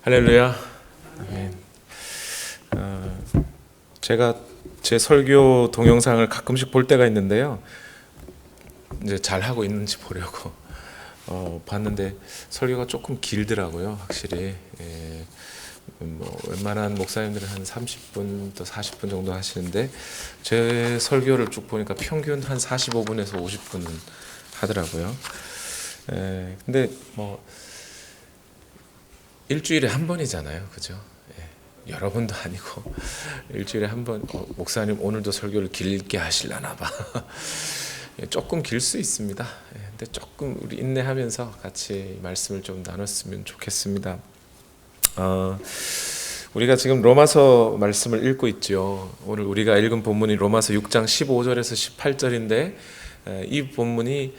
할렐루야. 아멘. 제가 제 설교 동영상을 가끔씩 볼 때가 있는데요. 이제 잘 하고 있는지 보려고 봤는데 설교가 조금 길더라고요, 확실히. 웬만한 목사님들은 한 30분 또 40분 정도 하시는데 제 설교를 쭉 보니까 평균 한 45분에서 50분은 하더라고요. 근데 일주일에 한 번이잖아요, 그죠? 여러 번도 아니고 일주일에 한 번. 목사님 오늘도 설교를 길게 하시려나 봐. 조금 길 수 있습니다. 근데 조금 우리 인내하면서 같이 말씀을 좀 나눴으면 좋겠습니다. 우리가 지금 로마서 말씀을 읽고 있죠. 오늘 우리가 읽은 본문이 로마서 6장 15절에서 18절인데 이 본문이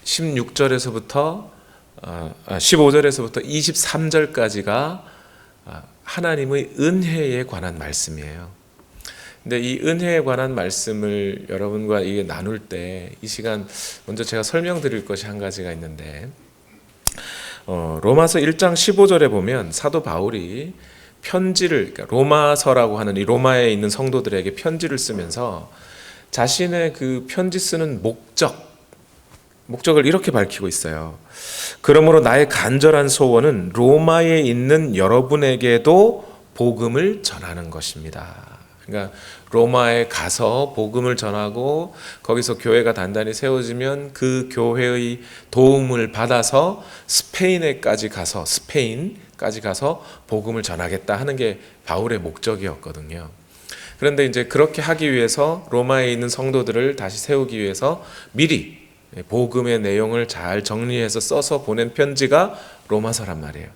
16절에서부터 15절에서부터 23절까지가 하나님의 은혜에 관한 말씀이에요. 근데 이 은혜에 관한 말씀을 여러분과 이게 나눌 때 이 시간 먼저 제가 설명드릴 것이 한 가지가 있는데, 로마서 1장 15절에 보면 사도 바울이 편지를, 그러니까 로마서라고 하는 이 로마에 있는 성도들에게 편지를 쓰면서 자신의 그 편지 쓰는 목적을 이렇게 밝히고 있어요. 그러므로 나의 간절한 소원은 로마에 있는 여러분에게도 복음을 전하는 것입니다. 그러니까 로마에 가서 복음을 전하고 거기서 교회가 단단히 세워지면 그 교회의 도움을 받아서 스페인까지 가서 복음을 전하겠다 하는 게 바울의 목적이었거든요. 그런데 이제 그렇게 하기 위해서 로마에 있는 성도들을 다시 세우기 위해서 미리 복음의 내용을 잘 정리해서 써서 보낸 편지가 로마서란 말이에요.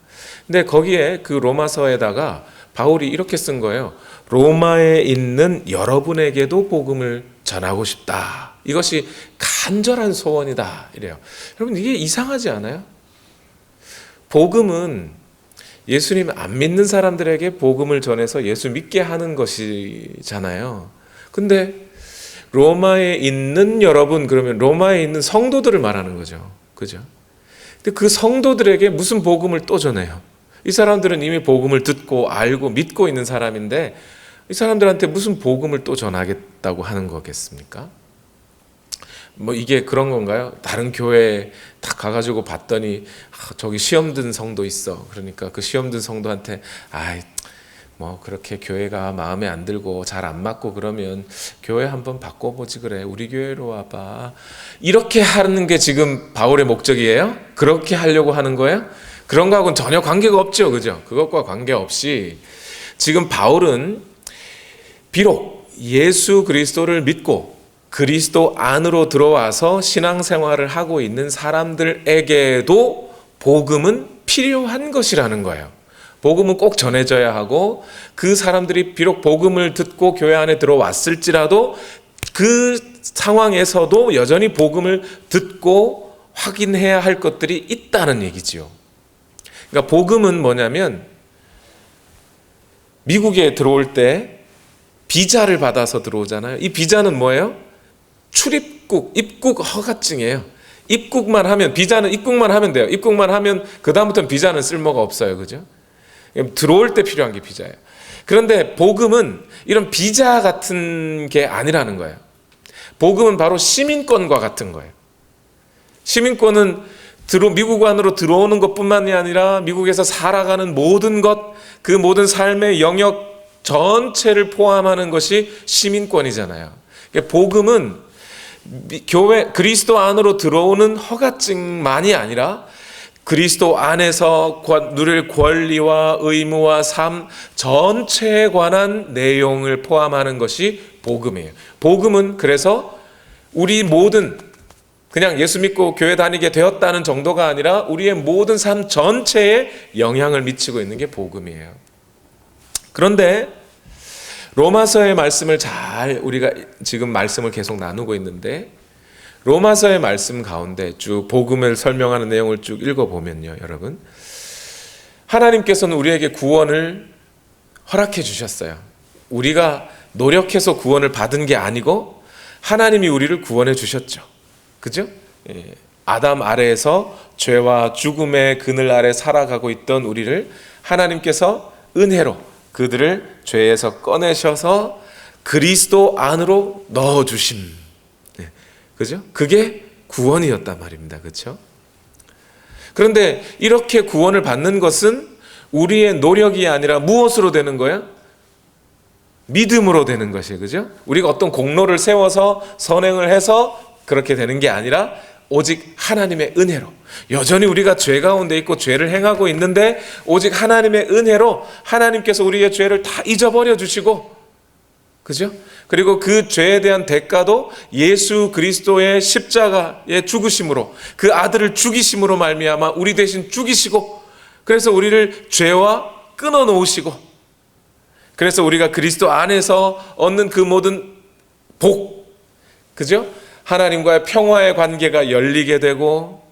근데 거기에 그 로마서에다가 바울이 이렇게 쓴 거예요. 로마에 있는 여러분에게도 복음을 전하고 싶다. 이것이 간절한 소원이다. 이래요. 여러분, 이게 이상하지 않아요? 복음은 예수님 안 믿는 사람들에게 복음을 전해서 예수 믿게 하는 것이잖아요. 근데 로마에 있는 여러분, 그러면 로마에 있는 성도들을 말하는 거죠. 그죠? 근데 그 성도들에게 무슨 복음을 또 전해요? 이 사람들은 이미 복음을 듣고 알고 믿고 있는 사람인데 이 사람들한테 무슨 복음을 또 전하겠다고 하는 거겠습니까? 이게 그런 건가요? 다른 교회에 딱 가가지고 봤더니 저기 시험 든 성도 있어. 그러니까 그 시험 든 성도한테 그렇게 교회가 마음에 안 들고 잘 안 맞고 그러면 교회 한번 바꿔보지 그래. 우리 교회로 와봐. 이렇게 하는 게 지금 바울의 목적이에요? 그렇게 하려고 하는 거예요? 그런 거하고는 전혀 관계가 없죠. 그죠? 그것과 관계없이 지금 바울은 비록 예수 그리스도를 믿고 그리스도 안으로 들어와서 신앙생활을 하고 있는 사람들에게도 복음은 필요한 것이라는 거예요. 복음은 꼭 전해져야 하고 그 사람들이 비록 복음을 듣고 교회 안에 들어왔을지라도 그 상황에서도 여전히 복음을 듣고 확인해야 할 것들이 있다는 얘기지요. 그러니까 복음은 뭐냐면 미국에 들어올 때 비자를 받아서 들어오잖아요. 이 비자는 뭐예요? 입국 허가증이에요. 비자는 입국만 하면 돼요. 입국만 하면 그다음부터는 비자는 쓸모가 없어요. 그죠? 들어올 때 필요한 게 비자예요. 그런데 복음은 이런 비자 같은 게 아니라는 거예요. 복음은 바로 시민권과 같은 거예요. 시민권은 미국 안으로 들어오는 것뿐만이 아니라 미국에서 살아가는 모든 것, 그 모든 삶의 영역 전체를 포함하는 것이 시민권이잖아요. 복음은 그리스도 안으로 들어오는 허가증만이 아니라 그리스도 안에서 누릴 권리와 의무와 삶 전체에 관한 내용을 포함하는 것이 복음이에요. 복음은 그래서 우리 모든 그냥 예수 믿고 교회 다니게 되었다는 정도가 아니라 우리의 모든 삶 전체에 영향을 미치고 있는 게 복음이에요. 그런데 로마서의 말씀을 우리가 지금 말씀을 계속 나누고 있는데 로마서의 말씀 가운데 쭉 복음을 설명하는 내용을 쭉 읽어보면요, 여러분, 하나님께서는 우리에게 구원을 허락해 주셨어요. 우리가 노력해서 구원을 받은 게 아니고 하나님이 우리를 구원해 주셨죠. 그죠? 아담 아래에서 죄와 죽음의 그늘 아래 살아가고 있던 우리를 하나님께서 은혜로 그들을 죄에서 꺼내셔서 그리스도 안으로 넣어주심. 그죠? 그게 구원이었단 말입니다. 그렇죠? 그런데 이렇게 구원을 받는 것은 우리의 노력이 아니라 무엇으로 되는 거야? 믿음으로 되는 것이에요. 그죠? 우리가 어떤 공로를 세워서 선행을 해서 그렇게 되는 게 아니라 오직 하나님의 은혜로, 여전히 우리가 죄 가운데 있고 죄를 행하고 있는데 오직 하나님의 은혜로 하나님께서 우리의 죄를 다 잊어버려 주시고, 그죠? 그리고 그 죄에 대한 대가도 예수 그리스도의 십자가의 죽으심으로, 그 아들을 죽이심으로 말미암아 우리 대신 죽이시고, 그래서 우리를 죄와 끊어 놓으시고, 그래서 우리가 그리스도 안에서 얻는 그 모든 복, 그죠? 하나님과의 평화의 관계가 열리게 되고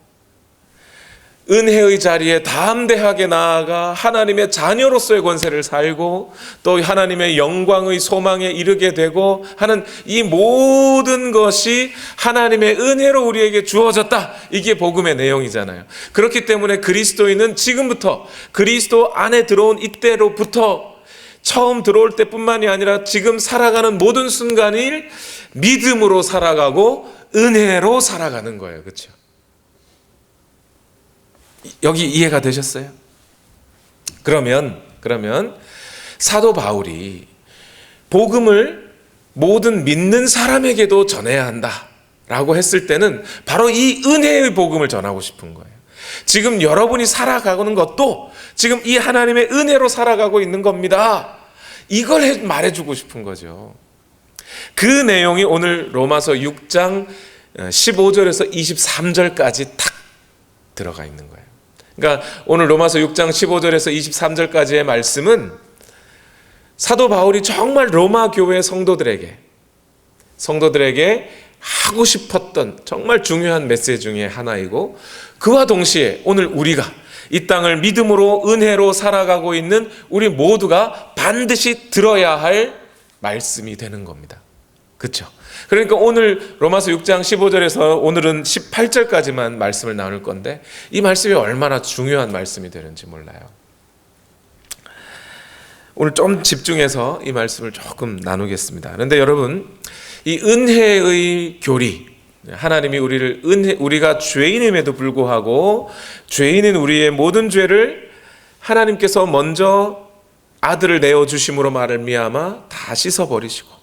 은혜의 자리에 담대하게 나아가 하나님의 자녀로서의 권세를 살고 또 하나님의 영광의 소망에 이르게 되고 하는 이 모든 것이 하나님의 은혜로 우리에게 주어졌다. 이게 복음의 내용이잖아요. 그렇기 때문에 그리스도인은 지금부터 그리스도 안에 들어온 이때로부터 처음 들어올 때뿐만이 아니라 지금 살아가는 모든 순간이 믿음으로 살아가고 은혜로 살아가는 거예요. 그렇죠? 여기 이해가 되셨어요? 그러면 사도 바울이 복음을 모든 믿는 사람에게도 전해야 한다라고 했을 때는 바로 이 은혜의 복음을 전하고 싶은 거예요. 지금 여러분이 살아가는 것도 지금 이 하나님의 은혜로 살아가고 있는 겁니다. 이걸 말해주고 싶은 거죠. 그 내용이 오늘 로마서 6장 15절에서 23절까지 탁 들어가 있는 거예요. 그러니까 오늘 로마서 6장 15절에서 23절까지의 말씀은 사도 바울이 정말 로마 교회 성도들에게 하고 싶었던 정말 중요한 메시지 중에 하나이고, 그와 동시에 오늘 우리가 이 땅을 믿음으로 은혜로 살아가고 있는 우리 모두가 반드시 들어야 할 말씀이 되는 겁니다. 그렇죠? 그러니까 오늘 로마서 6장 15절에서 오늘은 18절까지만 말씀을 나눌 건데 이 말씀이 얼마나 중요한 말씀이 되는지 몰라요. 오늘 좀 집중해서 이 말씀을 조금 나누겠습니다. 그런데 여러분, 이 은혜의 교리, 하나님이 우리가 죄인임에도 불구하고 죄인인 우리의 모든 죄를 하나님께서 먼저 아들을 내어주심으로 말미암아 다 씻어버리시고,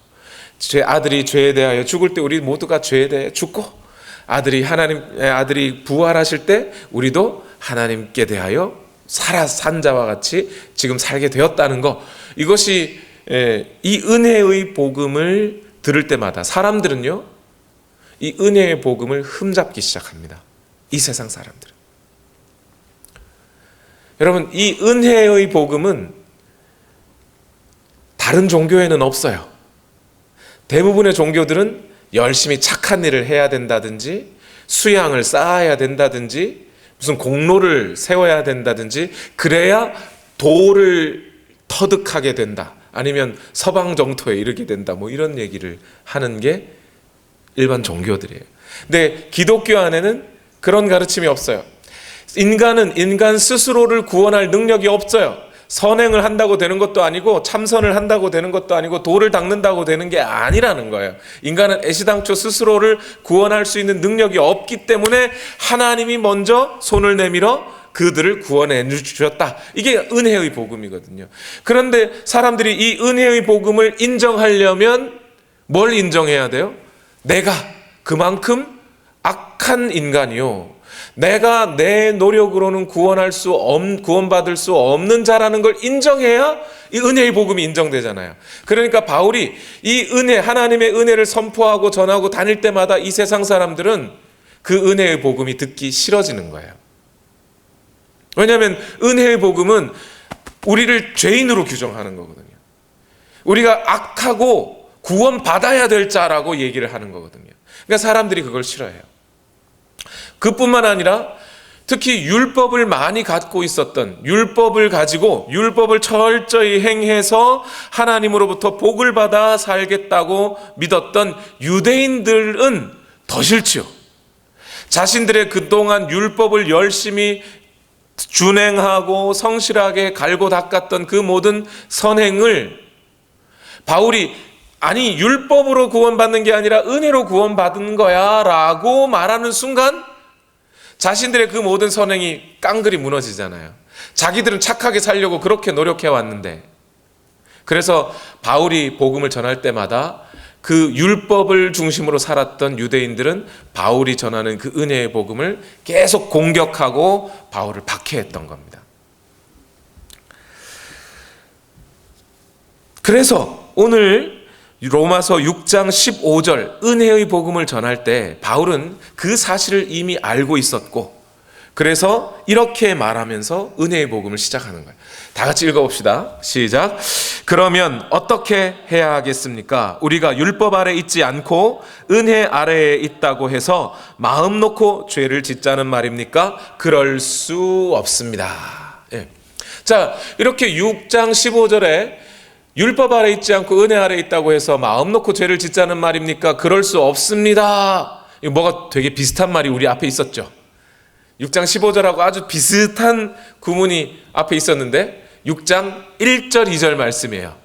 아들이 죄에 대하여 죽을 때 우리 모두가 죄에 대해 죽고, 하나님의 아들이 부활하실 때 우리도 하나님께 대하여 산 자와 같이 지금 살게 되었다는 것, 이것이 이 은혜의 복음을 들을 때마다 사람들은요, 이 은혜의 복음을 흠잡기 시작합니다. 이 세상 사람들은. 여러분, 이 은혜의 복음은 다른 종교에는 없어요. 대부분의 종교들은 열심히 착한 일을 해야 된다든지, 수양을 쌓아야 된다든지, 무슨 공로를 세워야 된다든지, 그래야 도를 터득하게 된다, 아니면 서방 정토에 이르게 된다, 뭐 이런 얘기를 하는 게 일반 종교들이에요. 근데 기독교 안에는 그런 가르침이 없어요. 인간은 인간 스스로를 구원할 능력이 없어요. 선행을 한다고 되는 것도 아니고 참선을 한다고 되는 것도 아니고 도를 닦는다고 되는 게 아니라는 거예요. 인간은 애시당초 스스로를 구원할 수 있는 능력이 없기 때문에 하나님이 먼저 손을 내밀어 그들을 구원해 주셨다. 이게 은혜의 복음이거든요. 그런데 사람들이 이 은혜의 복음을 인정하려면 뭘 인정해야 돼요? 내가 그만큼 악한 인간이요, 내가 내 노력으로는 구원받을 수 없는 자라는 걸 인정해야 이 은혜의 복음이 인정되잖아요. 그러니까 바울이 이 하나님의 은혜를 선포하고 전하고 다닐 때마다 이 세상 사람들은 그 은혜의 복음이 듣기 싫어지는 거예요. 왜냐하면 은혜의 복음은 우리를 죄인으로 규정하는 거거든요. 우리가 악하고 구원받아야 될 자라고 얘기를 하는 거거든요. 그러니까 사람들이 그걸 싫어해요. 그뿐만 아니라 특히 율법을 많이 갖고 있었던, 율법을 가지고 율법을 철저히 행해서 하나님으로부터 복을 받아 살겠다고 믿었던 유대인들은 더 싫지요. 자신들의 그동안 율법을 열심히 준행하고 성실하게 갈고 닦았던 그 모든 선행을 바울이 아니 율법으로 구원받는 게 아니라 은혜로 구원받은 거야 라고 말하는 순간 자신들의 그 모든 선행이 깡그리 무너지잖아요. 자기들은 착하게 살려고 그렇게 노력해 왔는데, 그래서 바울이 복음을 전할 때마다 그 율법을 중심으로 살았던 유대인들은 바울이 전하는 그 은혜의 복음을 계속 공격하고 바울을 박해했던 겁니다. 그래서 오늘 로마서 6장 15절 은혜의 복음을 전할 때 바울은 그 사실을 이미 알고 있었고, 그래서 이렇게 말하면서 은혜의 복음을 시작하는 거예요. 다 같이 읽어봅시다. 시작. 그러면 어떻게 해야 하겠습니까? 우리가 율법 아래 있지 않고 은혜 아래에 있다고 해서 마음 놓고 죄를 짓자는 말입니까? 그럴 수 없습니다. 예. 자, 이렇게 6장 15절에 율법 아래 있지 않고 은혜 아래 있다고 해서 마음 놓고 죄를 짓자는 말입니까? 그럴 수 없습니다. 이거 뭐가 되게 비슷한 말이 우리 앞에 있었죠. 6장 15절하고 아주 비슷한 구문이 앞에 있었는데 6장 1절 2절 말씀이에요.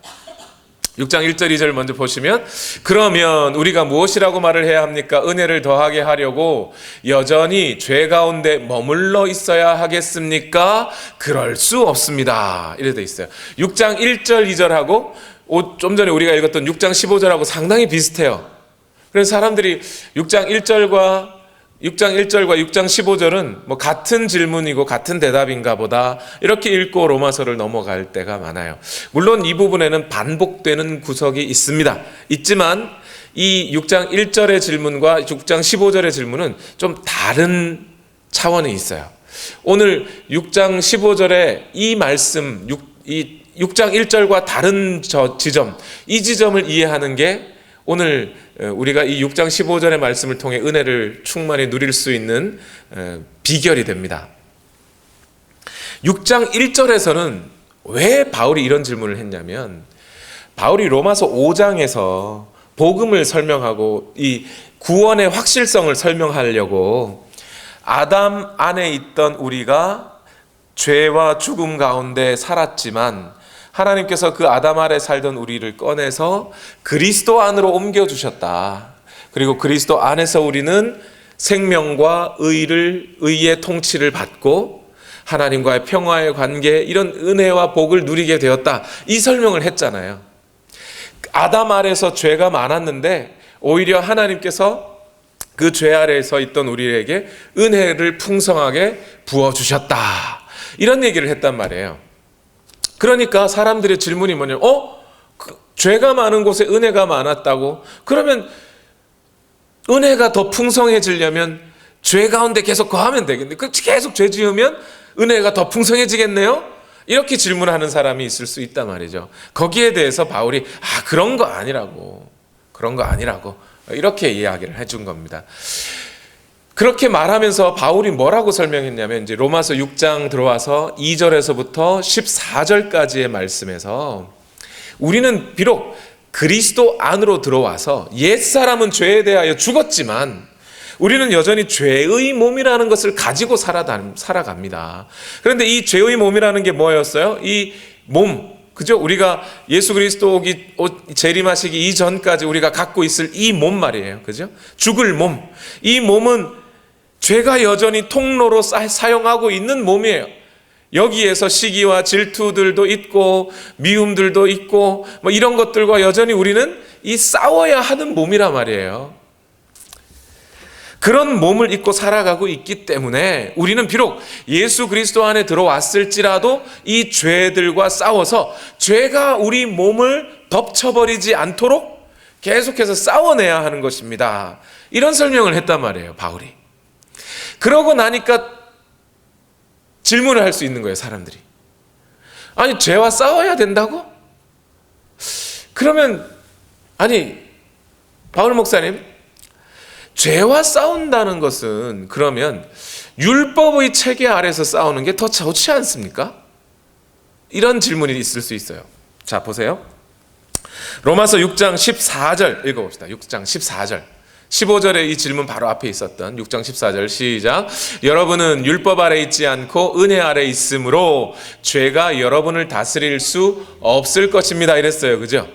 6장 1절 2절 먼저 보시면, 그러면 우리가 무엇이라고 말을 해야 합니까? 은혜를 더하게 하려고 여전히 죄 가운데 머물러 있어야 하겠습니까? 그럴 수 없습니다. 이래 돼 있어요. 6장 1절 2절하고 좀 전에 우리가 읽었던 6장 15절하고 상당히 비슷해요. 그래서 사람들이 6장 1절과 6장 15절은 뭐 같은 질문이고 같은 대답인가 보다 이렇게 읽고 로마서를 넘어갈 때가 많아요. 물론 이 부분에는 반복되는 구석이 있지만 이 6장 1절의 질문과 6장 15절의 질문은 좀 다른 차원이 있어요. 오늘 6장 15절의 이 말씀, 6장 1절과 다른 지점, 이 지점을 이해하는 게 오늘 우리가 이 6장 15절의 말씀을 통해 은혜를 충만히 누릴 수 있는 비결이 됩니다. 6장 1절에서는 왜 바울이 이런 질문을 했냐면, 바울이 로마서 5장에서 복음을 설명하고 이 구원의 확실성을 설명하려고 아담 안에 있던 우리가 죄와 죽음 가운데 살았지만 하나님께서 그 아담 아래 살던 우리를 꺼내서 그리스도 안으로 옮겨주셨다. 그리고 그리스도 안에서 우리는 생명과 의의 통치를 받고 하나님과의 평화의 관계, 이런 은혜와 복을 누리게 되었다. 이 설명을 했잖아요. 아담 아래서 죄가 많았는데 오히려 하나님께서 그 죄 아래에서 있던 우리에게 은혜를 풍성하게 부어주셨다. 이런 얘기를 했단 말이에요. 그러니까 사람들의 질문이 뭐냐면, 죄가 많은 곳에 은혜가 많았다고? 그러면 은혜가 더 풍성해지려면 죄 가운데 계속 거하면 되겠네. 계속 죄 지으면 은혜가 더 풍성해지겠네요? 이렇게 질문하는 사람이 있을 수 있단 말이죠. 거기에 대해서 바울이 그런 거 아니라고 이렇게 이야기를 해준 겁니다. 그렇게 말하면서 바울이 뭐라고 설명했냐면, 이제 로마서 6장 들어와서 2절에서부터 14절까지의 말씀에서 우리는 비록 그리스도 안으로 들어와서 옛사람은 죄에 대하여 죽었지만 우리는 여전히 죄의 몸이라는 것을 가지고 살아갑니다. 그런데 이 죄의 몸이라는 게 뭐였어요? 이 몸, 그죠? 우리가 예수 그리스도 재림하시기 이전까지 우리가 갖고 있을 이 몸 말이에요. 그죠? 죽을 몸. 이 몸은 죄가 여전히 통로로 사용하고 있는 몸이에요. 여기에서 시기와 질투들도 있고 미움들도 있고 뭐 이런 것들과 여전히 우리는 이 싸워야 하는 몸이란 말이에요. 그런 몸을 입고 살아가고 있기 때문에 우리는 비록 예수 그리스도 안에 들어왔을지라도 이 죄들과 싸워서 죄가 우리 몸을 덮쳐버리지 않도록 계속해서 싸워내야 하는 것입니다. 이런 설명을 했단 말이에요, 바울이. 그러고 나니까 질문을 할 수 있는 거예요, 사람들이. 아니, 죄와 싸워야 된다고? 그러면, 바울 목사님, 죄와 싸운다는 것은 그러면 율법의 체계 아래서 싸우는 게 더 좋지 않습니까? 이런 질문이 있을 수 있어요. 자, 보세요. 로마서 6장 14절 읽어봅시다. 6장 14절. 15절에 이 질문 바로 앞에 있었던 6장 14절 시작. 여러분은 율법 아래 있지 않고 은혜 아래 있으므로 죄가 여러분을 다스릴 수 없을 것입니다. 이랬어요. 그죠?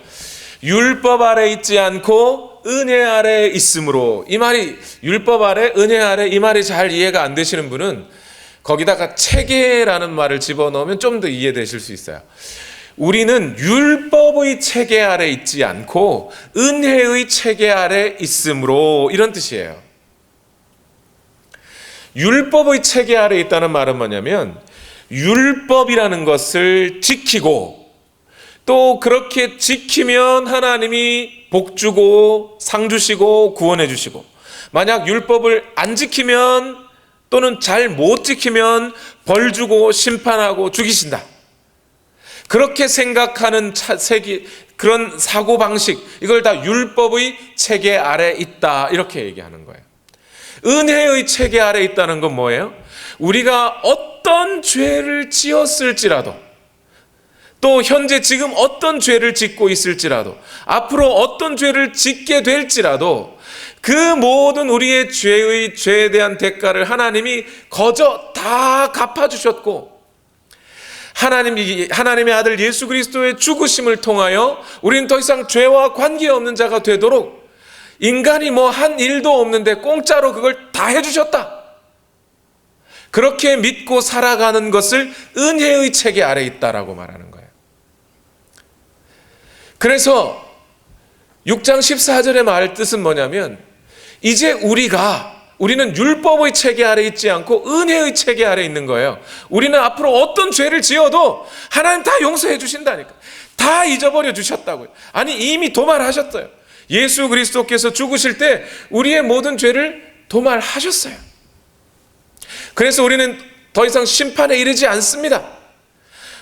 율법 아래 있지 않고 은혜 아래 있으므로, 이 말이 율법 아래 은혜 아래, 이 말이 잘 이해가 안 되시는 분은 거기다가 체계라는 말을 집어넣으면 좀 더 이해되실 수 있어요. 우리는 율법의 체계 아래 있지 않고 은혜의 체계 아래 있으므로, 이런 뜻이에요. 율법의 체계 아래 있다는 말은 뭐냐면 율법이라는 것을 지키고 또 그렇게 지키면 하나님이 복 주고 상 주시고 구원해 주시고, 만약 율법을 안 지키면 또는 잘 못 지키면 벌 주고 심판하고 죽이신다. 그렇게 생각하는 그런 사고방식, 이걸 다 율법의 체계 아래 있다, 이렇게 얘기하는 거예요. 은혜의 체계 아래 있다는 건 뭐예요? 우리가 어떤 죄를 지었을지라도, 또 현재 지금 어떤 죄를 짓고 있을지라도, 앞으로 어떤 죄를 짓게 될지라도 그 모든 우리의 죄에 대한 대가를 하나님이 거저 다 갚아주셨고, 하나님의 아들 예수 그리스도의 죽으심을 통하여 우리는 더 이상 죄와 관계없는 자가 되도록, 인간이 뭐 한 일도 없는데 공짜로 그걸 다 해주셨다. 그렇게 믿고 살아가는 것을 은혜의 체계 아래 있다라고 말하는 거예요. 그래서 6장 14절의 말 뜻은 뭐냐면, 이제 우리는 율법의 체계 아래 있지 않고 은혜의 체계 아래 있는 거예요. 우리는 앞으로 어떤 죄를 지어도 하나님 다 용서해 주신다니까. 다 잊어버려 주셨다고요. 아니, 이미 도말하셨어요. 예수 그리스도께서 죽으실 때 우리의 모든 죄를 도말하셨어요. 그래서 우리는 더 이상 심판에 이르지 않습니다.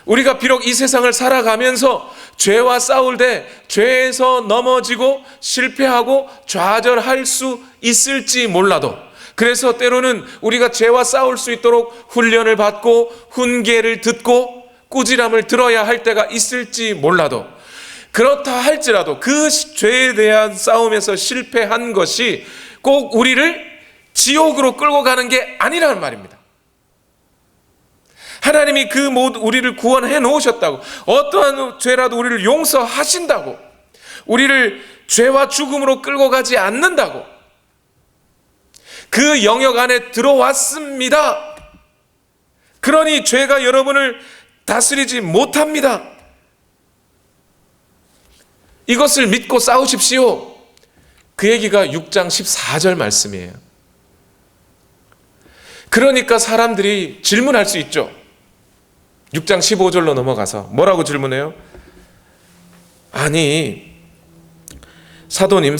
우리가 비록 이 세상을 살아가면서 죄와 싸울 때 죄에서 넘어지고 실패하고 좌절할 수 있을지 몰라도, 그래서 때로는 우리가 죄와 싸울 수 있도록 훈련을 받고 훈계를 듣고 꾸지람을 들어야 할 때가 있을지 몰라도, 그렇다 할지라도 그 죄에 대한 싸움에서 실패한 것이 꼭 우리를 지옥으로 끌고 가는 게 아니라는 말입니다. 하나님이 우리를 구원해 놓으셨다고, 어떠한 죄라도 우리를 용서하신다고, 우리를 죄와 죽음으로 끌고 가지 않는다고, 그 영역 안에 들어왔습니다. 그러니 죄가 여러분을 다스리지 못합니다. 이것을 믿고 싸우십시오. 그 얘기가 6장 14절 말씀이에요. 그러니까 사람들이 질문할 수 있죠. 6장 15절로 넘어가서 뭐라고 질문해요? 아니, 사도님,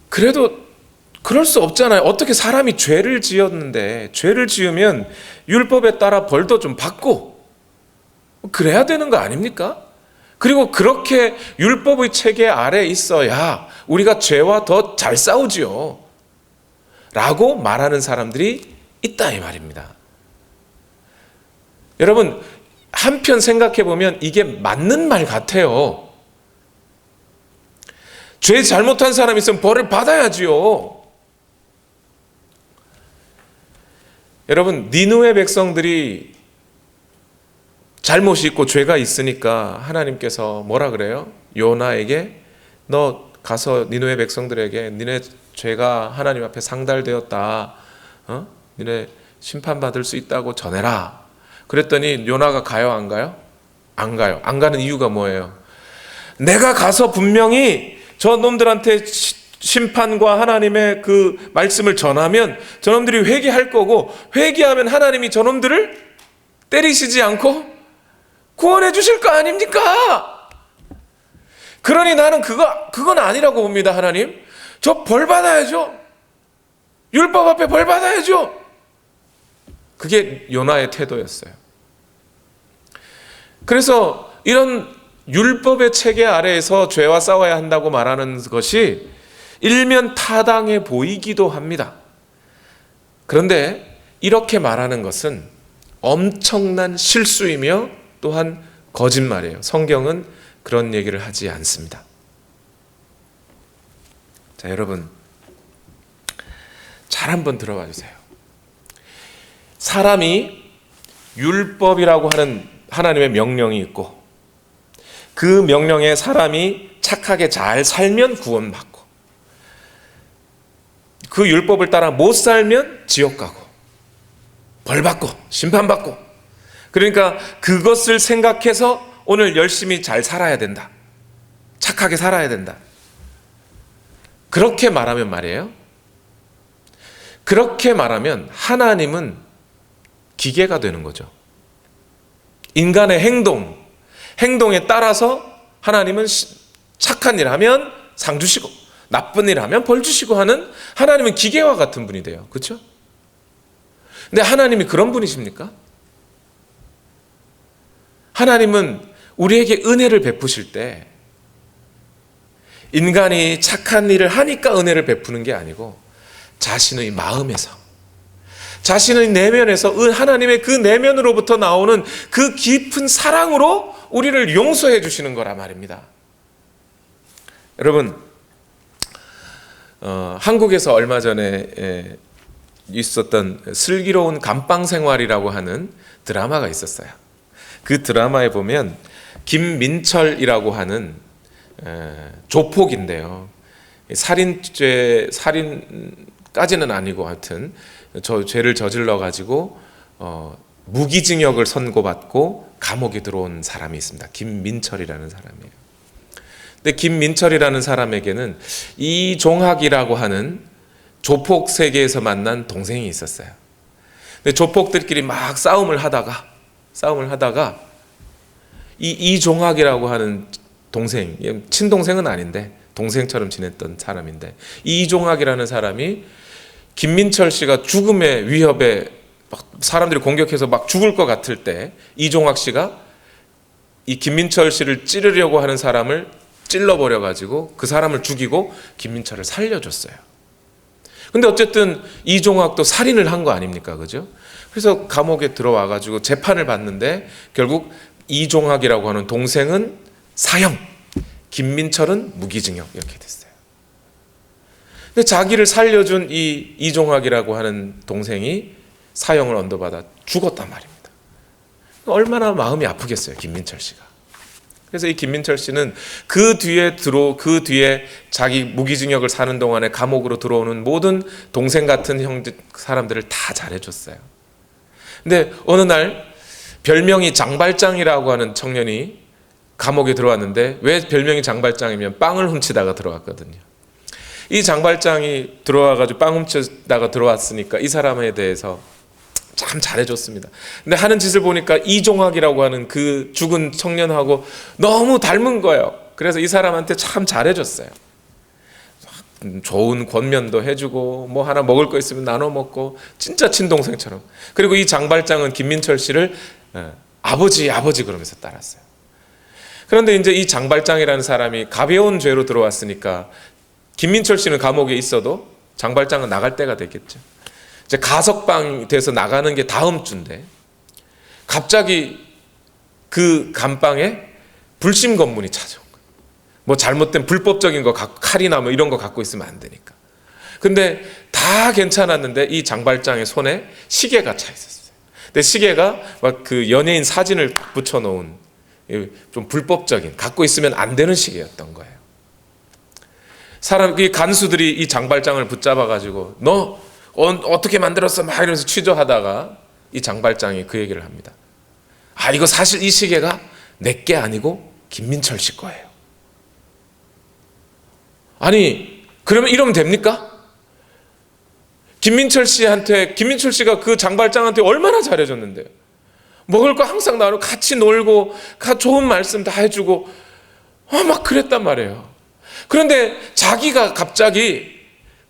그래도 그럴 수 없잖아요. 어떻게 사람이 죄를 지었는데, 죄를 지으면 율법에 따라 벌도 좀 받고 그래야 되는 거 아닙니까? 그리고 그렇게 율법의 체계 아래 있어야 우리가 죄와 더 잘 싸우지요 라고 말하는 사람들이 있다, 이 말입니다. 여러분, 한편 생각해 보면 이게 맞는 말 같아요. 죄 잘못한 사람 있으면 벌을 받아야지요. 여러분, 니느웨 백성들이 잘못이 있고 죄가 있으니까 하나님께서 뭐라 그래요? 요나에게 너 가서 니느웨 백성들에게 니네 죄가 하나님 앞에 상달되었다, 니네 심판받을 수 있다고 전해라. 그랬더니 요나가 가요, 안 가요? 안 가요. 안 가는 이유가 뭐예요? 내가 가서 분명히 저 놈들한테 심판과 하나님의 그 말씀을 전하면 저놈들이 회개할 거고, 회개하면 하나님이 저놈들을 때리시지 않고 구원해 주실 거 아닙니까? 그러니 나는 그건 아니라고 봅니다. 하나님, 저 벌 받아야죠. 율법 앞에 벌 받아야죠. 그게 요나의 태도였어요. 그래서 이런 율법의 체계 아래에서 죄와 싸워야 한다고 말하는 것이 일면 타당해 보이기도 합니다. 그런데 이렇게 말하는 것은 엄청난 실수이며 또한 거짓말이에요. 성경은 그런 얘기를 하지 않습니다. 자, 여러분 잘 한번 들어봐 주세요. 사람이 율법이라고 하는 하나님의 명령이 있고, 그 명령에 사람이 착하게 잘 살면 구원받고, 그 율법을 따라 못 살면 지옥 가고 벌받고 심판받고, 그러니까 그것을 생각해서 오늘 열심히 잘 살아야 된다, 착하게 살아야 된다, 그렇게 말하면 말이에요, 그렇게 말하면 하나님은 기계가 되는 거죠. 인간의 행동에 따라서 하나님은 착한 일 하면 상 주시고 나쁜 일 하면 벌 주시고 하는, 하나님은 기계와 같은 분이 돼요. 그렇죠? 근데 하나님이 그런 분이십니까? 하나님은 우리에게 은혜를 베푸실 때 인간이 착한 일을 하니까 은혜를 베푸는 게 아니고, 자신의 마음에서, 자신의 내면에서 하나님의 그 내면으로부터 나오는 그 깊은 사랑으로 우리를 용서해 주시는 거라 말입니다. 여러분, 한국에서 얼마 전에 있었던 슬기로운 감방 생활이라고 하는 드라마가 있었어요. 그 드라마에 보면 김민철이라고 하는 조폭인데요, 살인까지는 아니고 하여튼 저 죄를 저질러 가지고 무기징역을 선고받고 감옥에 들어온 사람이 있습니다. 김민철이라는 사람이에요. 근데 김민철이라는 사람에게는 이종학이라고 하는 조폭 세계에서 만난 동생이 있었어요. 근데 조폭들끼리 막 싸움을 하다가 이 이종학이라고 하는 동생, 친동생은 아닌데 동생처럼 지냈던 사람인데, 이 이종학이라는 사람이 김민철 씨가 죽음의 위협에 막 사람들이 공격해서 막 죽을 것 같을 때 이종학 씨가 이 김민철 씨를 찌르려고 하는 사람을 찔러버려 가지고 그 사람을 죽이고 김민철을 살려줬어요. 근데 어쨌든 이종학도 살인을 한 거 아닙니까? 그죠? 그래서 감옥에 들어와 가지고 재판을 받는데 결국 이종학이라고 하는 동생은 사형, 김민철은 무기징역, 이렇게 됐어요. 근데 자기를 살려준 이 이종학이라고 하는 동생이 사형을 언도받아 죽었단 말입니다. 얼마나 마음이 아프겠어요, 김민철 씨가. 그래서 이 김민철 씨는 그 뒤에 자기 무기징역을 사는 동안에 감옥으로 들어오는 모든 동생 같은 형제 사람들을 다 잘해줬어요. 근데 어느 날 별명이 장발장이라고 하는 청년이 감옥에 들어왔는데, 왜 별명이 장발장이면 빵을 훔치다가 들어왔거든요. 이 장발장이 들어와가지고 빵 훔치다가 들어왔으니까 이 사람에 대해서 참 잘해줬습니다. 근데 하는 짓을 보니까 이종학이라고 하는 그 죽은 청년하고 너무 닮은 거예요. 그래서 이 사람한테 참 잘해줬어요. 좋은 권면도 해주고 뭐 하나 먹을 거 있으면 나눠 먹고 진짜 친동생처럼. 그리고 이 장발장은 김민철 씨를 아버지 그러면서 따랐어요. 그런데 이제 이 장발장이라는 사람이 가벼운 죄로 들어왔으니까 김민철 씨는 감옥에 있어도 장발장은 나갈 때가 됐겠죠. 이제 가석방이 돼서 나가는 게 다음 주인데 갑자기 그 감방에 불심 검문이 찾아온 거예요. 뭐 잘못된 불법적인 거, 칼이나 뭐 이런 거 갖고 있으면 안 되니까. 근데 다 괜찮았는데 이 장발장의 손에 시계가 차 있었어요. 근데 시계가 막 그 연예인 사진을 붙여놓은 좀 불법적인, 갖고 있으면 안 되는 시계였던 거예요. 이 간수들이 이 장발장을 붙잡아가지고 너 어떻게 만들었어? 막 이러면서 취조하다가 이 장발장이 그 얘기를 합니다. 이거 사실 이 시계가 내 게 아니고 김민철 씨 거예요. 아니, 그러면 이러면 됩니까? 김민철 씨가 그 장발장한테 얼마나 잘해줬는데요. 먹을 거 항상 나누고 같이 놀고 좋은 말씀 다 해주고 막 그랬단 말이에요. 그런데 자기가 갑자기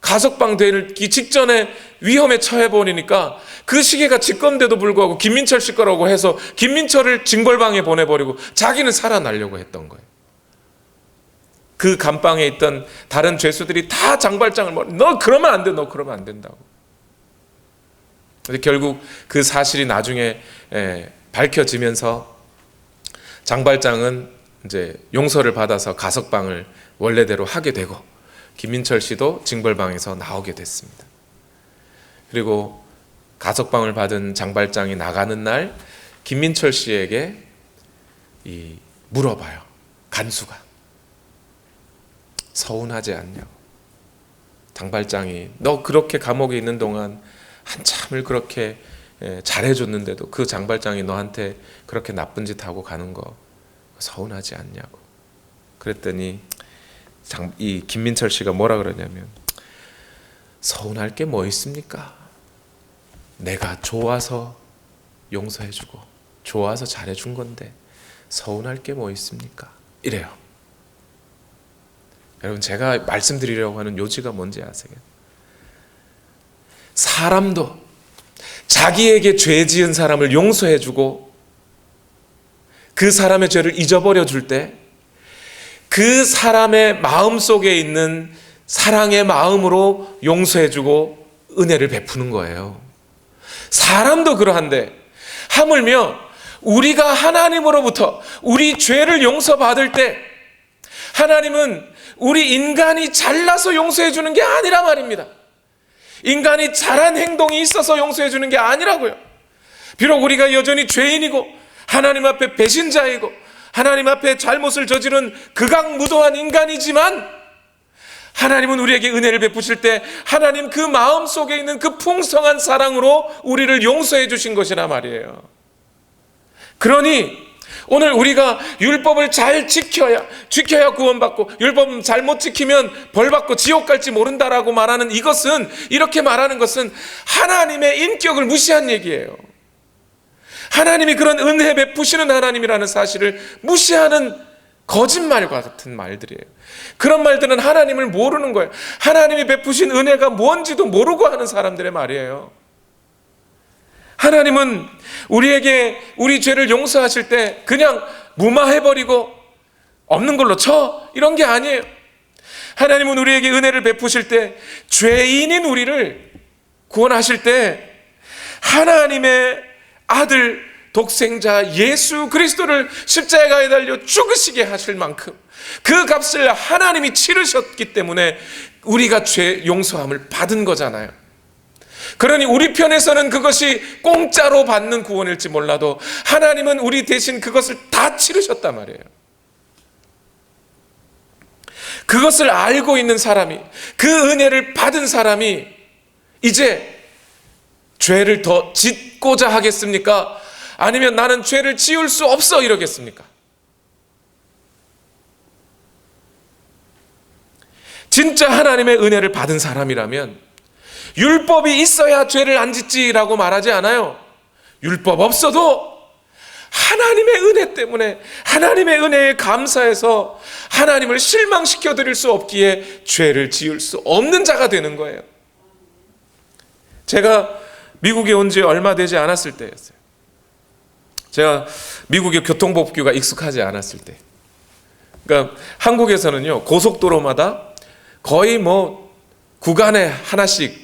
가석방 되기 직전에 위험에 처해버리니까 그 시계가 지 건데도 불구하고 김민철 씨 거라고 해서 김민철을 징벌방에 보내버리고 자기는 살아나려고 했던 거예요. 그 감방에 있던 다른 죄수들이 다 장발장을 너 그러면 안 돼, 너 그러면 안 된다고. 근데 결국 그 사실이 나중에 밝혀지면서 장발장은 이제 용서를 받아서 가석방을 원래대로 하게 되고, 김민철 씨도 징벌방에서 나오게 됐습니다. 그리고 가석방을 받은 장발장이 나가는 날 김민철 씨에게 물어봐요. 간수가 서운하지 않냐고. 장발장이 너 그렇게 감옥에 있는 동안 한참을 그렇게 잘해줬는데도 그 장발장이 너한테 그렇게 나쁜 짓 하고 가는 거 서운하지 않냐고. 그랬더니 이 김민철 씨가 뭐라 그러냐면, 서운할 게 뭐 있습니까? 내가 좋아서 용서해주고 좋아서 잘해준 건데 서운할 게 뭐 있습니까? 이래요. 여러분, 제가 말씀드리려고 하는 요지가 뭔지 아세요? 사람도 자기에게 죄 지은 사람을 용서해주고 그 사람의 죄를 잊어버려 줄 때 그 사람의 마음속에 있는 사랑의 마음으로 용서해주고 은혜를 베푸는 거예요. 사람도 그러한데 하물며 우리가 하나님으로부터 우리 죄를 용서받을 때 하나님은 우리 인간이 잘나서 용서해 주는 게 아니라 말입니다. 인간이 잘한 행동이 있어서 용서해 주는 게 아니라고요. 비록 우리가 여전히 죄인이고 하나님 앞에 배신자이고 하나님 앞에 잘못을 저지른 극악무도한 인간이지만 하나님은 우리에게 은혜를 베푸실 때 하나님 그 마음속에 있는 그 풍성한 사랑으로 우리를 용서해 주신 것이라 말이에요. 그러니 오늘 우리가 율법을 잘 지켜야 구원받고 율법 잘못 지키면 벌받고 지옥 갈지 모른다라고 말하는 이것은, 이렇게 말하는 것은 하나님의 인격을 무시한 얘기예요. 하나님이 그런 은혜 베푸시는 하나님이라는 사실을 무시하는 거짓말과 같은 말들이에요. 그런 말들은 하나님을 모르는 거예요. 하나님이 베푸신 은혜가 뭔지도 모르고 하는 사람들의 말이에요. 하나님은 우리에게 우리 죄를 용서하실 때 그냥 무마해버리고 없는 걸로 쳐, 이런 게 아니에요. 하나님은 우리에게 은혜를 베푸실 때 죄인인 우리를 구원하실 때 하나님의 아들 독생자 예수 그리스도를 십자가에 달려 죽으시게 하실 만큼 그 값을 하나님이 치르셨기 때문에 우리가 죄 용서함을 받은 거잖아요. 그러니 우리 편에서는 그것이 공짜로 받는 구원일지 몰라도 하나님은 우리 대신 그것을 다 치르셨단 말이에요. 그것을 알고 있는 사람이, 그 은혜를 받은 사람이 이제 죄를 더 짓고자 하겠습니까? 아니면 나는 죄를 지을 수 없어 이러겠습니까? 진짜 하나님의 은혜를 받은 사람이라면 율법이 있어야 죄를 안 짓지라고 말하지 않아요. 율법 없어도 하나님의 은혜 때문에, 하나님의 은혜에 감사해서 하나님을 실망시켜 드릴 수 없기에 죄를 지을 수 없는 자가 되는 거예요. 제가 미국에 온 지 얼마 되지 않았을 때였어요. 제가 미국의 교통법규가 익숙하지 않았을 때. 그러니까 한국에서는요, 고속도로마다 거의 구간에 하나씩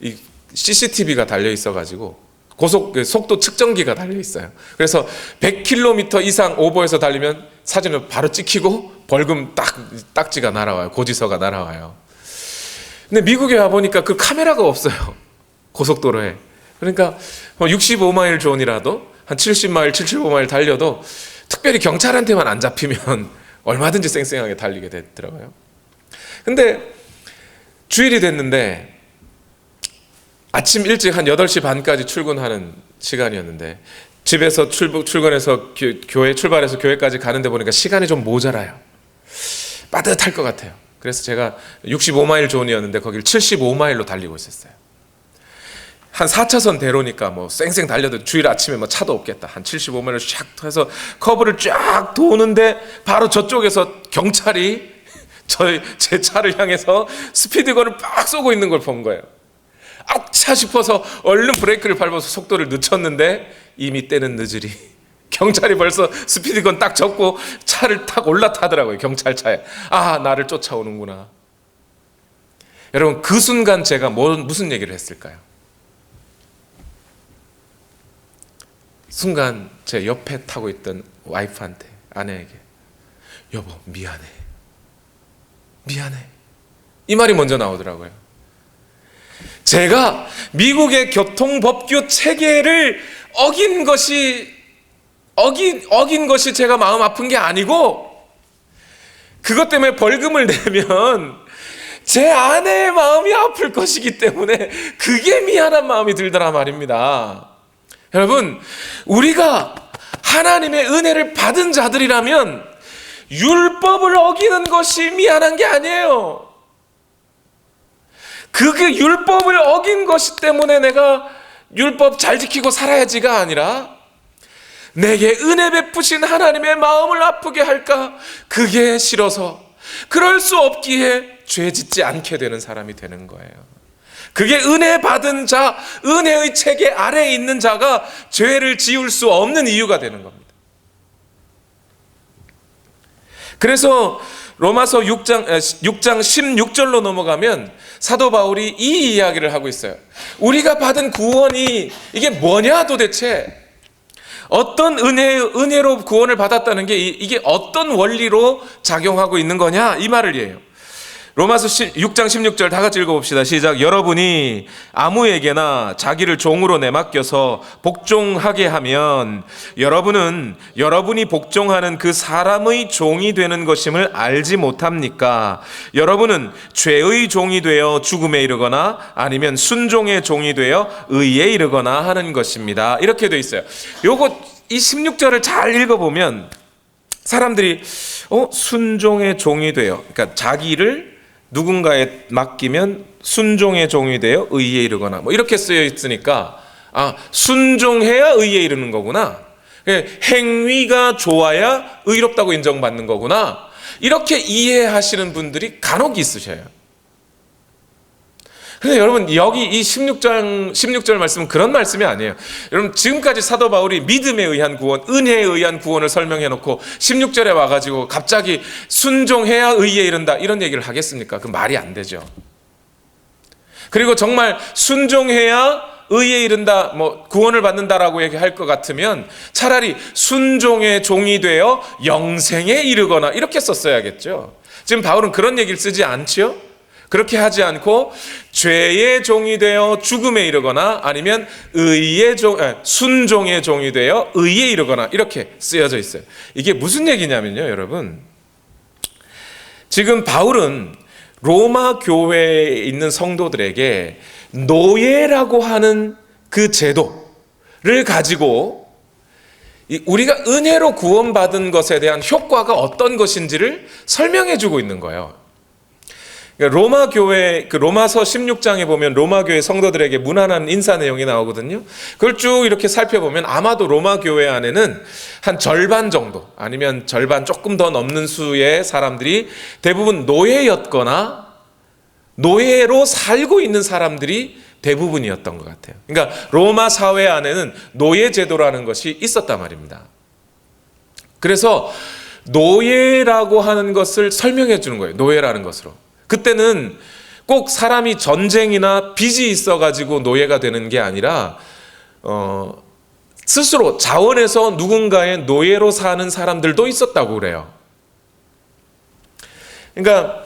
이 CCTV가 달려 있어가지고 속도 측정기가 달려 있어요. 그래서 100km 이상 오버해서 달리면 사진을 바로 찍히고 벌금 딱지가 날아와요. 고지서가 날아와요. 근데 미국에 와보니까 그 카메라가 없어요. 고속도로에. 그러니까 65마일 존이라도 한 70마일, 75마일 달려도 특별히 경찰한테만 안 잡히면 얼마든지 쌩쌩하게 달리게 되더라고요. 근데 주일이 됐는데 아침 일찍 한 8시 반까지 출근하는 시간이었는데 집에서 출근해서 교회 출발해서 교회까지 가는데 보니까 시간이 좀 모자라요. 빠듯할 것 같아요. 그래서 제가 65마일 존이었는데 거길 75마일로 달리고 있었어요. 한 4차선 대로니까 쌩쌩 달려도 주일 아침에 차도 없겠다. 한 75마일을 샥 해서 커브를 쫙 도는데 바로 저쪽에서 경찰이 제 차를 향해서 스피드건을 빡 쏘고 있는 걸 본 거예요. 아차 싶어서 얼른 브레이크를 밟아서 속도를 늦췄는데 이미 때는 늦으리 경찰이 벌써 스피드건 딱 접고 차를 탁 올라타더라고요. 경찰차에. 아, 나를 쫓아오는구나. 여러분, 그 순간 제가 무슨 얘기를 했을까요? 순간 제 옆에 타고 있던 와이프한테, 아내에게, 여보 미안해. 이 말이 먼저 나오더라고요. 제가 미국의 교통법규 체계를 어긴 것이 제가 마음 아픈 게 아니고, 그것 때문에 벌금을 내면 제 아내의 마음이 아플 것이기 때문에 그게 미안한 마음이 들더라 말입니다. 여러분, 우리가 하나님의 은혜를 받은 자들이라면 율법을 어기는 것이 미안한 게 아니에요. 그 율법을 어긴 것이 때문에 내가 율법 잘 지키고 살아야지가 아니라 내게 은혜 베푸신 하나님의 마음을 아프게 할까, 그게 싫어서 그럴 수 없기에 죄 짓지 않게 되는 사람이 되는 거예요. 그게 은혜 받은 자, 은혜의 체계 아래에 있는 자가 죄를 지을 수 없는 이유가 되는 겁니다. 그래서 로마서 6장 16절로 넘어가면 사도 바울이 이 이야기를 하고 있어요. 우리가 받은 구원이 이게 뭐냐 도대체? 어떤 은혜로 구원을 받았다는 게 이게 어떤 원리로 작용하고 있는 거냐, 이 말을 해요. 로마서 6장 16절 다 같이 읽어봅시다. 시작. 여러분이 아무에게나 자기를 종으로 내맡겨서 복종하게 하면 여러분은 여러분이 복종하는 그 사람의 종이 되는 것임을 알지 못합니까? 여러분은 죄의 종이 되어 죽음에 이르거나 아니면 순종의 종이 되어 의에 이르거나 하는 것입니다. 이렇게 돼 있어요. 이 16절을 잘 읽어보면 사람들이 순종의 종이 되어, 그러니까 자기를 누군가에 맡기면 순종의 종이 되어 의에 이르거나 뭐 이렇게 쓰여 있으니까 순종해야 의에 이르는 거구나, 행위가 좋아야 의롭다고 인정받는 거구나, 이렇게 이해하시는 분들이 간혹 있으셔요. 근데 여러분, 여기 이 16절 말씀은 그런 말씀이 아니에요. 여러분, 지금까지 사도 바울이 믿음에 의한 구원, 은혜에 의한 구원을 설명해 놓고 16절에 와가지고 갑자기 순종해야 의에 이른다, 이런 얘기를 하겠습니까? 그 말이 안 되죠. 그리고 정말 순종해야 의에 이른다, 뭐 구원을 받는다라고 얘기할 것 같으면 차라리 순종의 종이 되어 영생에 이르거나 이렇게 썼어야겠죠. 지금 바울은 그런 얘기를 쓰지 않지요? 그렇게 하지 않고 죄의 종이 되어 죽음에 이르거나 아니면 순종의 종이 되어 의에 이르거나 이렇게 쓰여져 있어요. 이게 무슨 얘기냐면요, 여러분. 지금 바울은 로마 교회에 있는 성도들에게 노예라고 하는 그 제도를 가지고 우리가 은혜로 구원받은 것에 대한 효과가 어떤 것인지를 설명해 주고 있는 거예요. 로마 교회, 로마서 16장에 보면 로마 교회 성도들에게 문안한 인사 내용이 나오거든요. 그걸 쭉 이렇게 살펴보면 아마도 로마 교회 안에는 한 절반 정도, 아니면 절반 조금 더 넘는 수의 사람들이 대부분 노예였거나 노예로 살고 있는 사람들이 대부분이었던 것 같아요. 그러니까 로마 사회 안에는 노예 제도라는 것이 있었단 말입니다. 그래서 노예라고 하는 것을 설명해 주는 거예요. 노예라는 것으로. 그때는 꼭 사람이 전쟁이나 빚이 있어가지고 노예가 되는 게 아니라 스스로 자원해서 누군가의 노예로 사는 사람들도 있었다고 그래요. 그러니까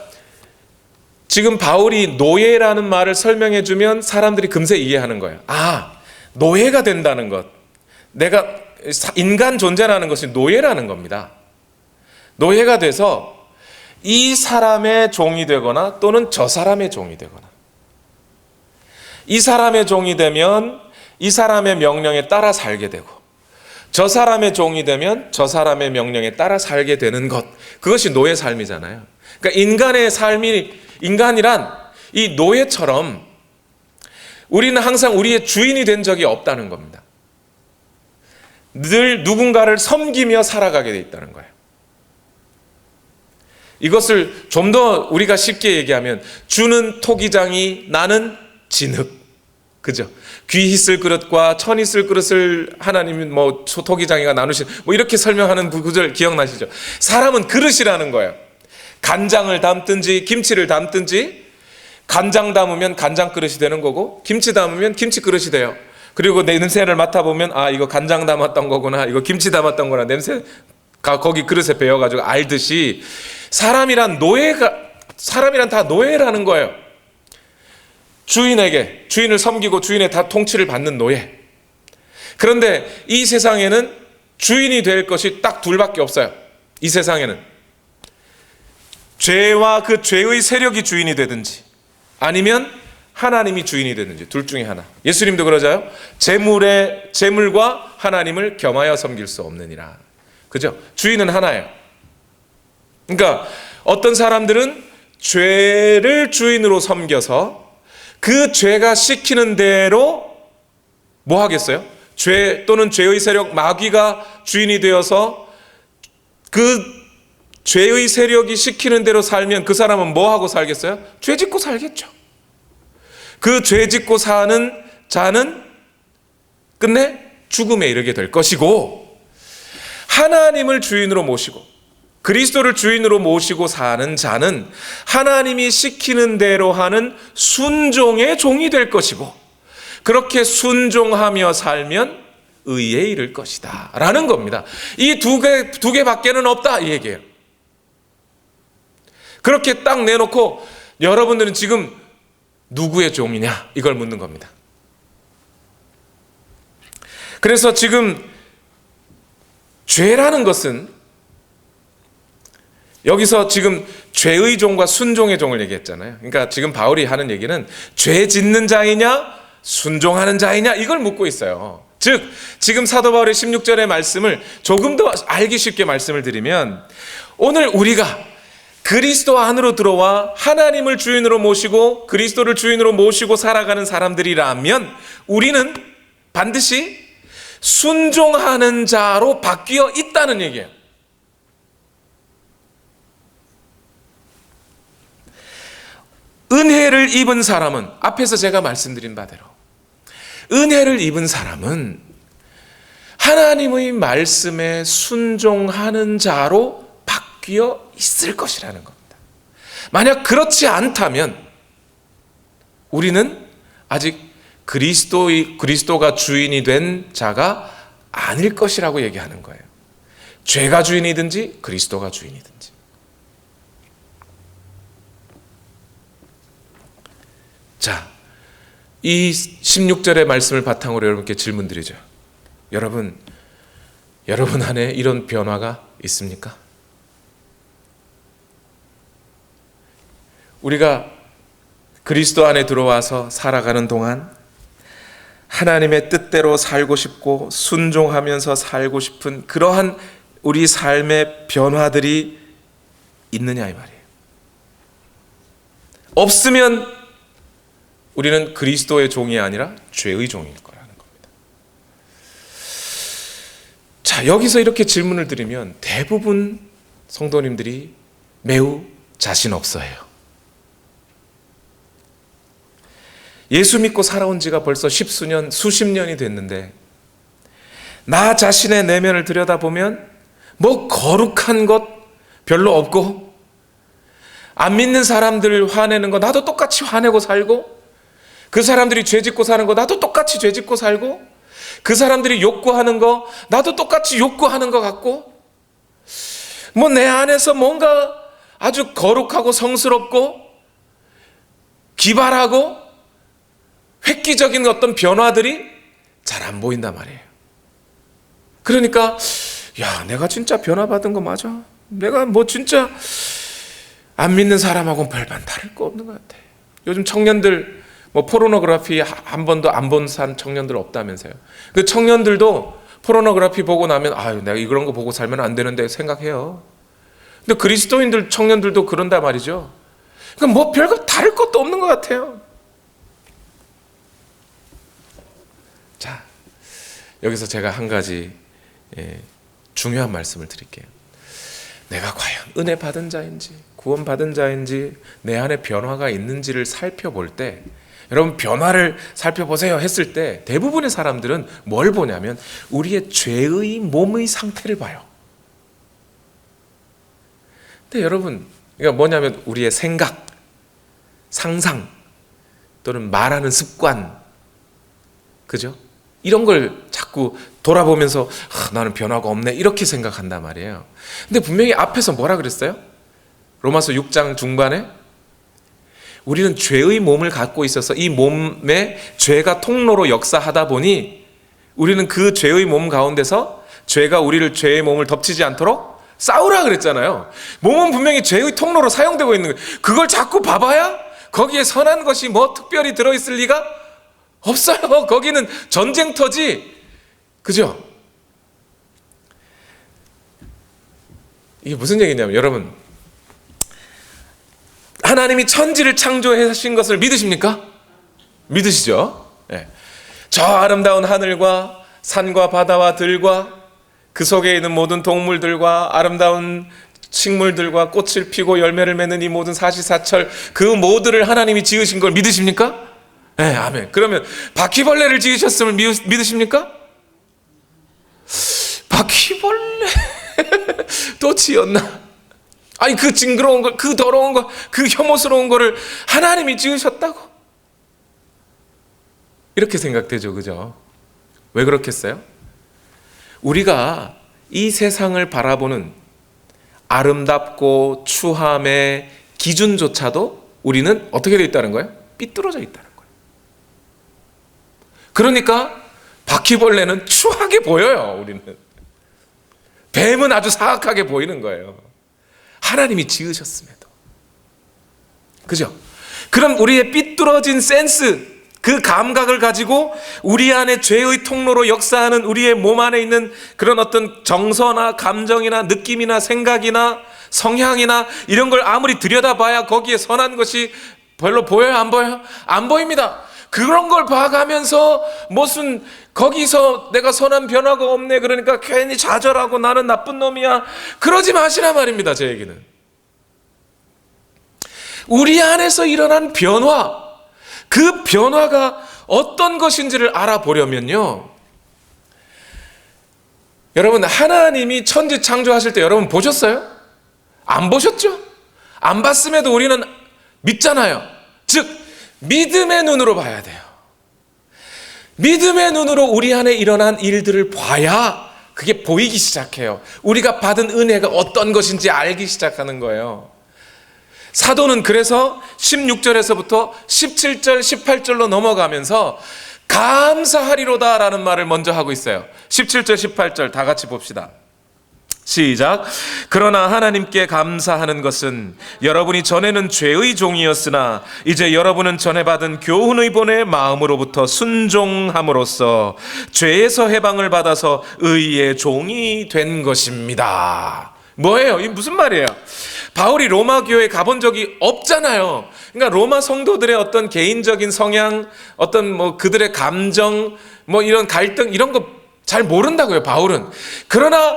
지금 바울이 노예라는 말을 설명해 주면 사람들이 금세 이해하는 거예요. 노예가 된다는 것, 내가 인간 존재라는 것이 노예라는 겁니다. 노예가 돼서 이 사람의 종이 되거나 또는 저 사람의 종이 되거나, 이 사람의 종이 되면 이 사람의 명령에 따라 살게 되고, 저 사람의 종이 되면 저 사람의 명령에 따라 살게 되는 것, 그것이 노예 삶이잖아요. 그러니까 인간의 삶이, 인간이란 이 노예처럼 우리는 항상 우리의 주인이 된 적이 없다는 겁니다. 늘 누군가를 섬기며 살아가게 돼 있다는 거예요. 이것을 좀 더 우리가 쉽게 얘기하면 주는 토기장이 나는 진흙, 그죠? 귀 있을 그릇과 천 있을 그릇을 하나님이 토기장이가 나누신, 이렇게 설명하는 구절 기억나시죠? 사람은 그릇이라는 거예요. 간장을 담든지 김치를 담든지, 간장 담으면 간장 그릇이 되는 거고 김치 담으면 김치 그릇이 돼요. 그리고 냄새를 맡아보면 이거 간장 담았던 거구나, 이거 김치 담았던 거나 냄새가 거기 그릇에 배어가지고 알듯이, 사람이란 사람이란 다 노예라는 거예요. 주인을 섬기고 주인의 다 통치를 받는 노예. 그런데 이 세상에는 주인이 될 것이 딱 둘밖에 없어요. 이 세상에는 죄와 그 죄의 세력이 주인이 되든지 아니면 하나님이 주인이 되든지 둘 중에 하나. 예수님도 그러잖아요. 재물과 하나님을 겸하여 섬길 수 없느니라. 그죠? 주인은 하나예요. 그러니까 어떤 사람들은 죄를 주인으로 섬겨서 그 죄가 시키는 대로 뭐 하겠어요? 죄 또는 죄의 세력 마귀가 주인이 되어서 그 죄의 세력이 시키는 대로 살면 그 사람은 뭐 하고 살겠어요? 죄 짓고 살겠죠. 그 죄 짓고 사는 자는 끝내 죽음에 이르게 될 것이고, 하나님을 주인으로 모시고 그리스도를 주인으로 모시고 사는 자는 하나님이 시키는 대로 하는 순종의 종이 될 것이고, 그렇게 순종하며 살면 의에 이를 것이다 라는 겁니다. 이 두 개밖에는 없다 이 얘기예요. 그렇게 딱 내놓고 여러분들은 지금 누구의 종이냐 이걸 묻는 겁니다. 그래서 지금 죄라는 것은 여기서 지금 죄의 종과 순종의 종을 얘기했잖아요. 그러니까 지금 바울이 하는 얘기는 죄 짓는 자이냐 순종하는 자이냐 이걸 묻고 있어요. 즉 지금 사도 바울의 16절의 말씀을 조금 더 알기 쉽게 말씀을 드리면, 오늘 우리가 그리스도 안으로 들어와 하나님을 주인으로 모시고 그리스도를 주인으로 모시고 살아가는 사람들이라면 우리는 반드시 순종하는 자로 바뀌어 있다는 얘기예요. 은혜를 입은 사람은, 앞에서 제가 말씀드린 바대로 은혜를 입은 사람은 하나님의 말씀에 순종하는 자로 바뀌어 있을 것이라는 겁니다. 만약 그렇지 않다면 우리는 아직 그리스도가 주인이 된 자가 아닐 것이라고 얘기하는 거예요. 죄가 주인이든지 그리스도가 주인이든지. 자, 이 16절의 말씀을 바탕으로 여러분께 질문 드리죠. 여러분 안에 이런 변화가 있습니까? 우리가 그리스도 안에 들어와서 살아가는 동안 하나님의 뜻대로 살고 싶고 순종하면서 살고 싶은 그러한 우리 삶의 변화들이 있느냐 이 말이에요. 없으면 우리는 그리스도의 종이 아니라 죄의 종일 거라는 겁니다. 자, 여기서 이렇게 질문을 드리면 대부분 성도님들이 매우 자신 없어해요. 예수 믿고 살아온 지가 벌써 십수년, 수십 년이 됐는데 나 자신의 내면을 들여다보면 뭐 거룩한 것 별로 없고, 안 믿는 사람들 화내는 거 나도 똑같이 화내고 살고, 그 사람들이 죄 짓고 사는 거 나도 똑같이 죄 짓고 살고, 그 사람들이 욕구하는 거 나도 똑같이 욕구하는 것 같고, 뭐 내 안에서 뭔가 아주 거룩하고 성스럽고 기발하고 획기적인 어떤 변화들이 잘 안 보인단 말이에요. 그러니까 야, 내가 진짜 변화받은 거 맞아? 내가 뭐 진짜 안 믿는 사람하고는 별반 다를 거 없는 것 같아. 요즘 청년들 뭐 포르노그래피 한 번도 안 본 청년들 없다면서요. 그 청년들도 포르노그래피 보고 나면 아유, 내가 이런 거 보고 살면 안 되는데 생각해요. 근데 그리스도인들 청년들도 그런단 말이죠. 그러니까 뭐 별거 다를 것도 없는 것 같아요. 자, 여기서 제가 한 가지 중요한 말씀을 드릴게요. 내가 과연 은혜 받은 자인지 구원 받은 자인지 내 안에 변화가 있는지를 살펴볼 때, 여러분 변화를 살펴보세요 했을 때 대부분의 사람들은 뭘 보냐면 우리의 죄의 몸의 상태를 봐요. 근데 여러분, 그러니까 뭐냐면 우리의 생각, 상상 또는 말하는 습관, 그죠? 이런 걸 자꾸 돌아보면서 나는 변화가 없네 이렇게 생각한단 말이에요. 근데 분명히 앞에서 뭐라 그랬어요? 로마서 6장 중반에 우리는 죄의 몸을 갖고 있어서 이 몸에 죄가 통로로 역사하다 보니 우리는 그 죄의 몸 가운데서 죄가 우리를 죄의 몸을 덮치지 않도록 싸우라 그랬잖아요. 몸은 분명히 죄의 통로로 사용되고 있는 거예요. 그걸 자꾸 봐봐야 거기에 선한 것이 뭐 특별히 들어있을 리가 없어요. 거기는 전쟁터지. 그죠? 이게 무슨 얘기냐면 여러분, 하나님이 천지를 창조하신 것을 믿으십니까? 믿으시죠? 네. 저 아름다운 하늘과 산과 바다와 들과 그 속에 있는 모든 동물들과 아름다운 식물들과 꽃을 피고 열매를 맺는 이 모든 사시사철, 그 모두를 하나님이 지으신 걸 믿으십니까? 네, 아멘. 그러면 바퀴벌레를 지으셨음을 믿으십니까? 바퀴벌레 또 지었나? 아니 그 징그러운 걸, 그 더러운 걸, 그 혐오스러운 거를 하나님이 지으셨다고? 이렇게 생각되죠, 그죠? 왜 그렇겠어요? 우리가 이 세상을 바라보는 아름답고 추함의 기준조차도 우리는 어떻게 되어 있다는 거예요? 삐뚤어져 있다는 거예요. 그러니까 바퀴벌레는 추하게 보여요, 우리는. 뱀은 아주 사악하게 보이는 거예요. 하나님이 지으셨음에도. 그죠? 그럼 우리의 삐뚤어진 센스, 그 감각을 가지고 우리 안에 죄의 통로로 역사하는 우리의 몸 안에 있는 그런 어떤 정서나 감정이나 느낌이나 생각이나 성향이나 이런 걸 아무리 들여다봐야 거기에 선한 것이 별로 보여요? 안 보여요? 안 보입니다. 그런 걸 봐가면서 무슨 거기서 내가 선한 변화가 없네, 그러니까 괜히 좌절하고 나는 나쁜 놈이야, 그러지 마시라 말입니다. 제 얘기는 우리 안에서 일어난 변화, 그 변화가 어떤 것인지를 알아보려면요, 여러분 하나님이 천지 창조하실 때 여러분 보셨어요? 안 보셨죠? 안 봤음에도 우리는 믿잖아요. 즉 믿음의 눈으로 봐야 돼요. 믿음의 눈으로 우리 안에 일어난 일들을 봐야 그게 보이기 시작해요. 우리가 받은 은혜가 어떤 것인지 알기 시작하는 거예요. 사도는 그래서 16절에서부터 17절, 18절로 넘어가면서 감사하리로다 라는 말을 먼저 하고 있어요. 17절, 18절 다 같이 봅시다. 시작. 그러나 하나님께 감사하는 것은 여러분이 전에는 죄의 종이었으나 이제 여러분은 전에 받은 교훈의 본의 마음으로부터 순종함으로써 죄에서 해방을 받아서 의의 종이 된 것입니다. 뭐예요? 이게 무슨 말이에요? 바울이 로마 교회에 가본 적이 없잖아요. 그러니까 로마 성도들의 어떤 개인적인 성향, 어떤 뭐 그들의 감정, 뭐 이런 갈등 이런 거 잘 모른다고요, 바울은. 그러나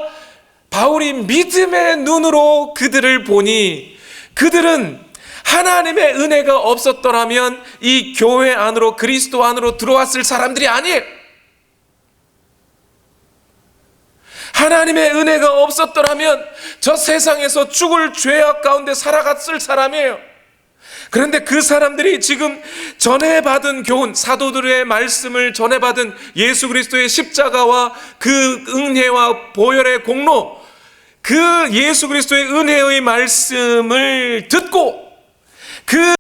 바울이 믿음의 눈으로 그들을 보니 그들은 하나님의 은혜가 없었더라면 이 교회 안으로, 그리스도 안으로 들어왔을 사람들이 아니에요. 하나님의 은혜가 없었더라면 저 세상에서 죽을 죄악 가운데 살아갔을 사람이에요. 그런데 그 사람들이 지금 전에 받은 교훈, 사도들의 말씀을 전에 받은 예수 그리스도의 십자가와 그 은혜와 보혈의 공로, 그 예수 그리스도의 은혜의 말씀을 듣고 그